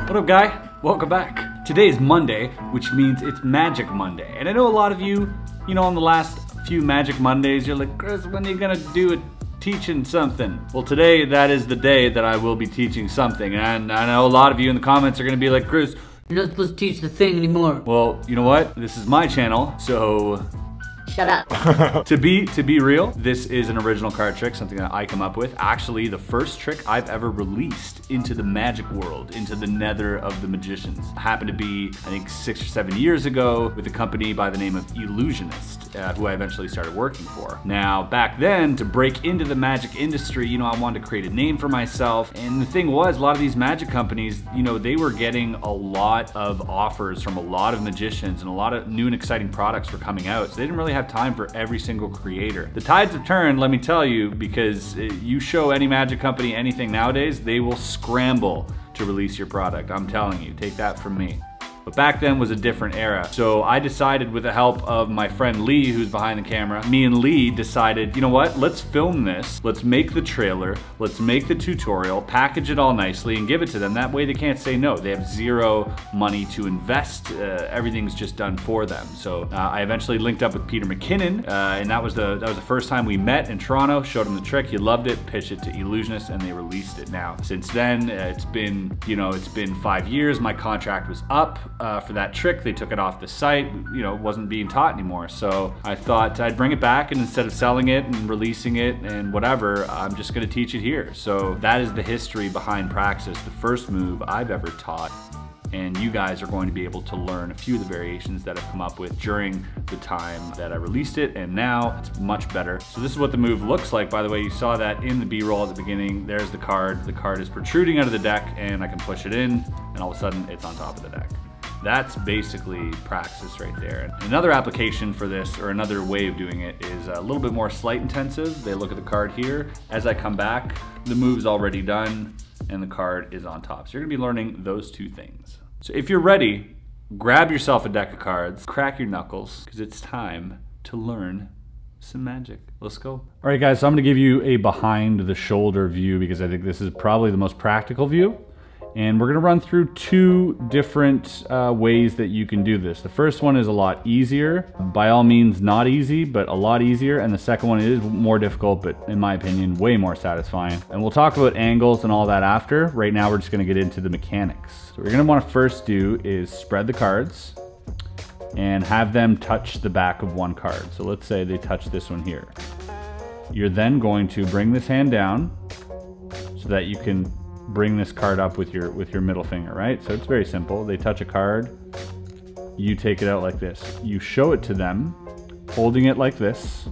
What up, guy? Welcome back. Today is Monday, which means it's Magic Monday. And I know a lot of you, on the last few Magic Mondays, you're like, Chris, when are you gonna do it teaching something? Well, today, that is the day that I will be teaching something. And I know a lot of you in the comments are gonna be like, Chris, you're not supposed to teach the thing anymore. Well, you know what? This is my channel, so shut up. To be real, this is an original card trick, something that I come up with. Actually, the first trick I've ever released into the magic world, into the nether of the magicians. It happened to be, I think, 6 or 7 years ago with a company by the name of Illusionist, who I eventually started working for. Now, back then, to break into the magic industry, I wanted to create a name for myself. And the thing was, a lot of these magic companies, they were getting a lot of offers from a lot of magicians, and a lot of new and exciting products were coming out. So they didn't really have time for every single creator. The tides have turned, let me tell you, because you show any magic company anything nowadays, they will scramble to release your product. I'm telling you, take that from me. But back then was a different era. So I decided, with the help of my friend Lee, who's behind the camera, me and Lee decided, you know what, let's film this, let's make the trailer, let's make the tutorial, package it all nicely, and give it to them. That way they can't say no. They have zero money to invest. Everything's just done for them. So I eventually linked up with Peter McKinnon, and that was the first time we met in Toronto, showed him the trick, he loved it, pitched it to Illusionist, and they released it. Now, since then, it's been 5 years. My contract was up. For that trick, they took it off the site. It wasn't being taught anymore. So I thought I'd bring it back, and instead of selling it and releasing it and whatever, I'm just gonna teach it here. So that is the history behind Praxis, the first move I've ever taught. And you guys are going to be able to learn a few of the variations that I've come up with during the time that I released it, and now it's much better. So this is what the move looks like. By the way, you saw that in the B-roll at the beginning. There's the card. The card is protruding out of the deck, and I can push it in, and all of a sudden it's on top of the deck. That's basically Praxis right there. Another application for this, or another way of doing it, is a little bit more sleight intensive. They look at the card here. As I come back, the move's already done, and the card is on top. So you're gonna be learning those two things. So if you're ready, grab yourself a deck of cards, crack your knuckles, because it's time to learn some magic. Let's go. All right, guys, so I'm gonna give you a behind the shoulder view, because I think this is probably the most practical view. And we're gonna run through two different ways that you can do this. The first one is a lot easier. By all means, not easy, but a lot easier. And the second one is more difficult, but in my opinion, way more satisfying. And we'll talk about angles and all that after. Right now, we're just gonna get into the mechanics. So what you're gonna wanna first do is spread the cards and have them touch the back of one card. So let's say they touch this one here. You're then going to bring this hand down so that you can bring this card up with your middle finger, right? So it's very simple. They touch a card, you take it out like this. You show it to them, holding it like this,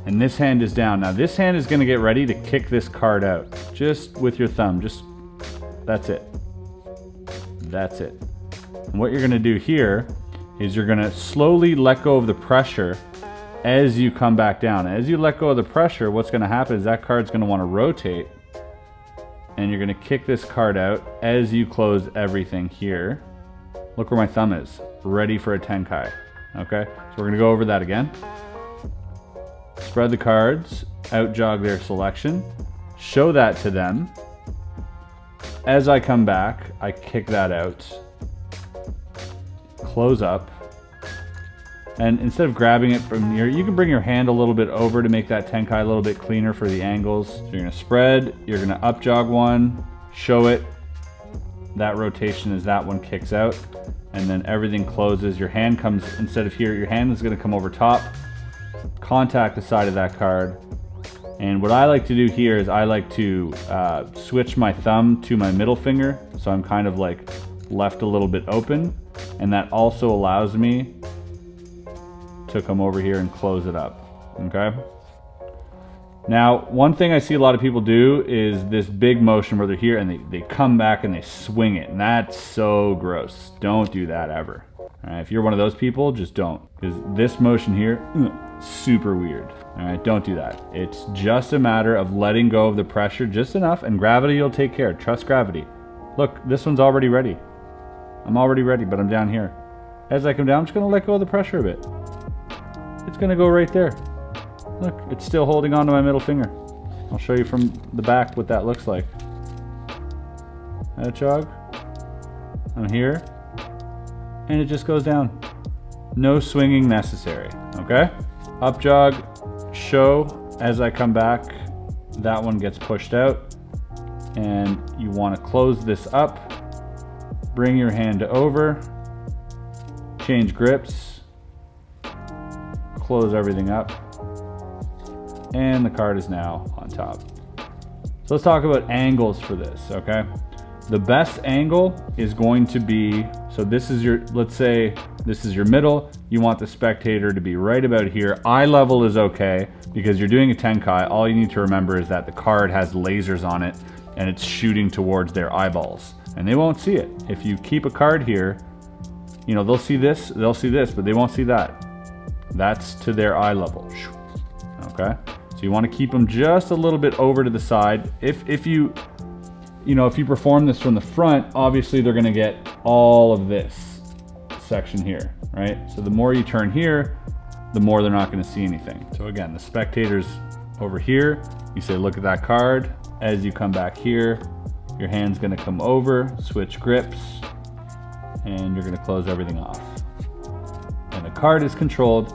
and this hand is down. Now this hand is gonna get ready to kick this card out, just with your thumb, that's it. That's it. And what you're gonna do here is you're gonna slowly let go of the pressure as you come back down. As you let go of the pressure, what's gonna happen is that card's gonna wanna rotate, and you're gonna kick this card out as you close everything here. Look where my thumb is, ready for a tenkai, okay? So we're gonna go over that again. Spread the cards, out jog their selection, show that to them. As I come back, I kick that out, close up, And instead of grabbing it from here, you can bring your hand a little bit over to make that tenkai a little bit cleaner for the angles. So you're gonna spread, you're gonna up jog one, show it. That rotation as that one kicks out. And then everything closes. Your hand comes, instead of here, your hand is gonna come over top, contact the side of that card. And what I like to do here is I like to switch my thumb to my middle finger. So I'm kind of like left a little bit open. And that also allows me to come over here and close it up, okay? Now, one thing I see a lot of people do is this big motion where they're here and they come back and they swing it, and that's so gross. Don't do that ever. All right, if you're one of those people, just don't, because this motion here, super weird. All right, don't do that. It's just a matter of letting go of the pressure just enough, and gravity will take care. Trust gravity. Look, this one's already ready. I'm already ready, but I'm down here. As I come down, I'm just gonna let go of the pressure a bit. It's gonna go right there. Look, it's still holding on to my middle finger. I'll show you from the back what that looks like. That jog. I'm here. And it just goes down. No swinging necessary, okay? Up jog, show. As I come back, that one gets pushed out. And you wanna close this up. Bring your hand over. Change grips. Close everything up, and the card is now on top. So let's talk about angles for this, okay? The best angle is going to be, so this is your, let's say this is your middle, you want the spectator to be right about here. Eye level is okay, because you're doing a tenkai, all you need to remember is that the card has lasers on it, and it's shooting towards their eyeballs, and they won't see it. If you keep a card here, you know, they'll see this, but they won't see that. That's to their eye level, okay? So you want to keep them just a little bit over to the side. If you perform this from the front, obviously they're gonna get all of this section here, right? So the more you turn here, the more they're not gonna see anything. So again, the spectator's over here. You say, look at that card. As you come back here, your hand's gonna come over, switch grips, and you're gonna close everything off. And the card is controlled.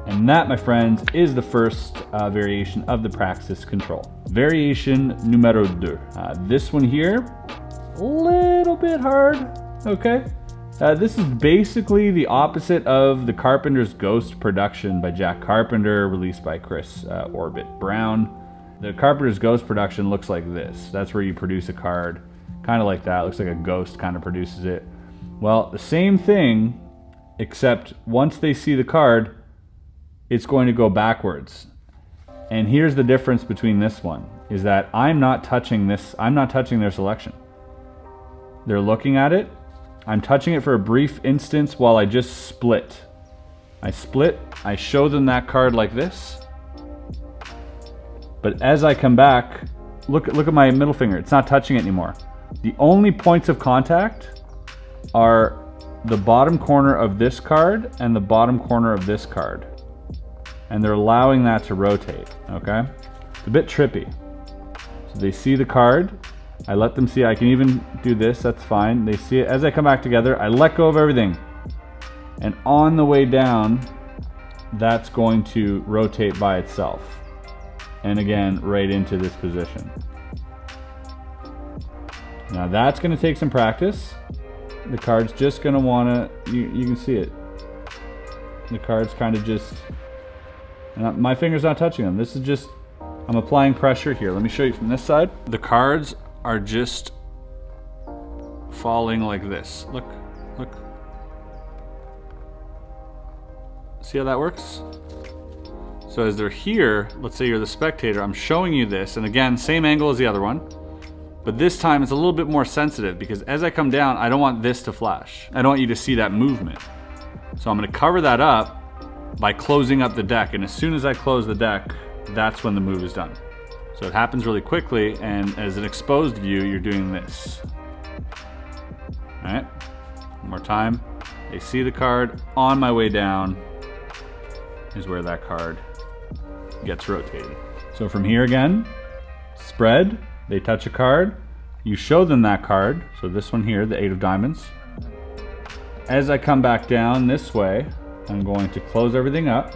And that, my friends, is the first variation of the PRAXIS control. Variation numero 2. This one here, a little bit hard, okay? This is basically the opposite of the Carpenter's Ghost production by Jack Carpenter, released by Chris Orbit Brown. The Carpenter's Ghost production looks like this. That's where you produce a card, kind of like that. Looks like a ghost kind of produces it. Well, the same thing, except once they see the card, it's going to go backwards. And here's the difference between this one, is that I'm not touching this, I'm not touching their selection. They're looking at it, I'm touching it for a brief instance while I just split. I split, I show them that card like this, but as I come back, look at my middle finger, it's not touching it anymore. The only points of contact are the bottom corner of this card and the bottom corner of this card. And they're allowing that to rotate, okay? It's a bit trippy. So they see the card, I let them see, I can even do this, that's fine. They see it, as I come back together, I let go of everything. And on the way down, that's going to rotate by itself. And again, right into this position. Now that's gonna take some practice. The card's just gonna wanna, you can see it. The card's kind of just, and my finger's not touching them. This is just, I'm applying pressure here. Let me show you from this side. The cards are just falling like this. Look, look. See how that works? So as they're here, let's say you're the spectator, I'm showing you this, and again, same angle as the other one, but this time it's a little bit more sensitive because as I come down, I don't want this to flash. I don't want you to see that movement. So I'm gonna cover that up by closing up the deck, and as soon as I close the deck, that's when the move is done. So it happens really quickly, and as an exposed view, you're doing this. All right, one more time. They see the card, on my way down is where that card gets rotated. So from here again, spread, they touch a card, you show them that card, so this one here, the 8 of diamonds. As I come back down this way, I'm going to close everything up.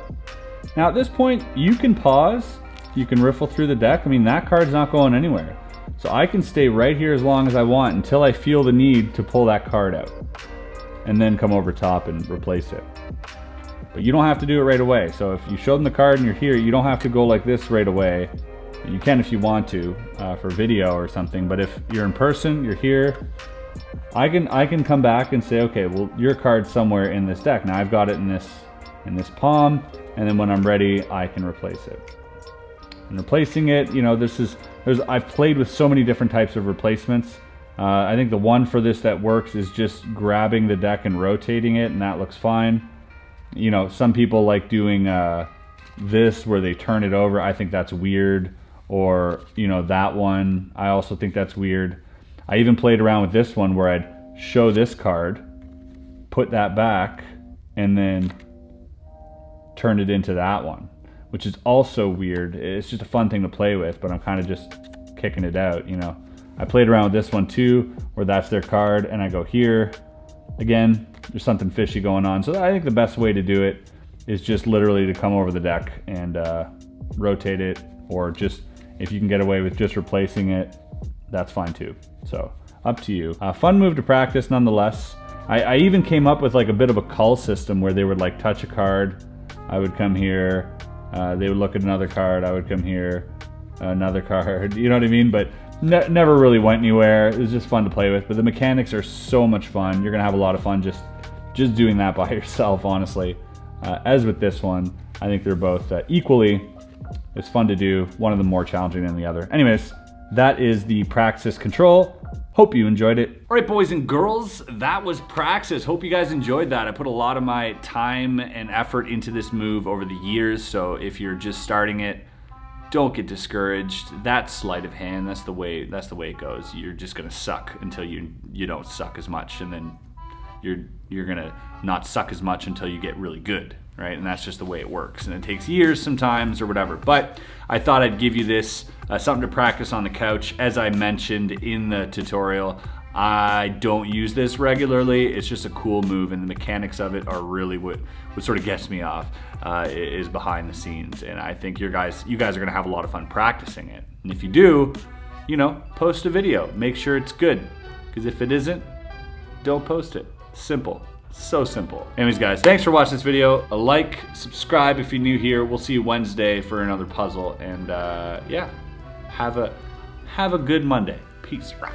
Now at this point, you can pause, you can riffle through the deck. I mean, that card's not going anywhere. So I can stay right here as long as I want until I feel the need to pull that card out and then come over top and replace it. But you don't have to do it right away. So if you show them the card and you're here, you don't have to go like this right away. You can if you want to for video or something, but if you're in person, you're here, I can come back and say, okay, well, your card's somewhere in this deck. Now I've got it in this palm, and then when I'm ready, I can replace it. And replacing it, you know, I've played with so many different types of replacements. I think the one for this that works is just grabbing the deck and rotating it, and that looks fine. You know, some people like doing this where they turn it over. I think that's weird. Or, you know, that one, I also think that's weird. I even played around with this one where I'd show this card, put that back, and then turn it into that one, which is also weird. It's just a fun thing to play with, but I'm kind of just kicking it out, you know. I played around with this one too, where that's their card, and I go here. Again, there's something fishy going on. So I think the best way to do it is just literally to come over the deck and rotate it, or just, if you can get away with just replacing it, that's fine too. So up to you. Fun move to practice nonetheless. I even came up with like a bit of a call system where they would like touch a card. I would come here. They would look at another card. I would come here. Another card. You know what I mean? But never really went anywhere. It was just fun to play with. But the mechanics are so much fun. You're gonna have a lot of fun just doing that by yourself, honestly. As with this one, I think they're both equally as fun to do. One of them more challenging than the other. Anyways, that is the Praxis control. Hope you enjoyed it. All right, boys and girls, that was Praxis. Hope you guys enjoyed that. I put a lot of my time and effort into this move over the years, so if you're just starting it, don't get discouraged. That's sleight of hand. That's the way it goes. You're just gonna suck until you don't suck as much, and then you're gonna not suck as much until you get really good, right? And that's just the way it works. And it takes years sometimes or whatever. But I thought I'd give you this, something to practice on the couch. As I mentioned in the tutorial, I don't use this regularly. It's just a cool move, and the mechanics of it are really what sort of gets me off, is behind the scenes. And I think you guys are gonna have a lot of fun practicing it. And if you do, you know, post a video. Make sure it's good, because if it isn't, don't post it. Simple. So simple. Anyways, guys, thanks for watching this video. A like, subscribe if you're new here. We'll see you Wednesday for another puzzle. And yeah, have a good Monday. Peace. Rock.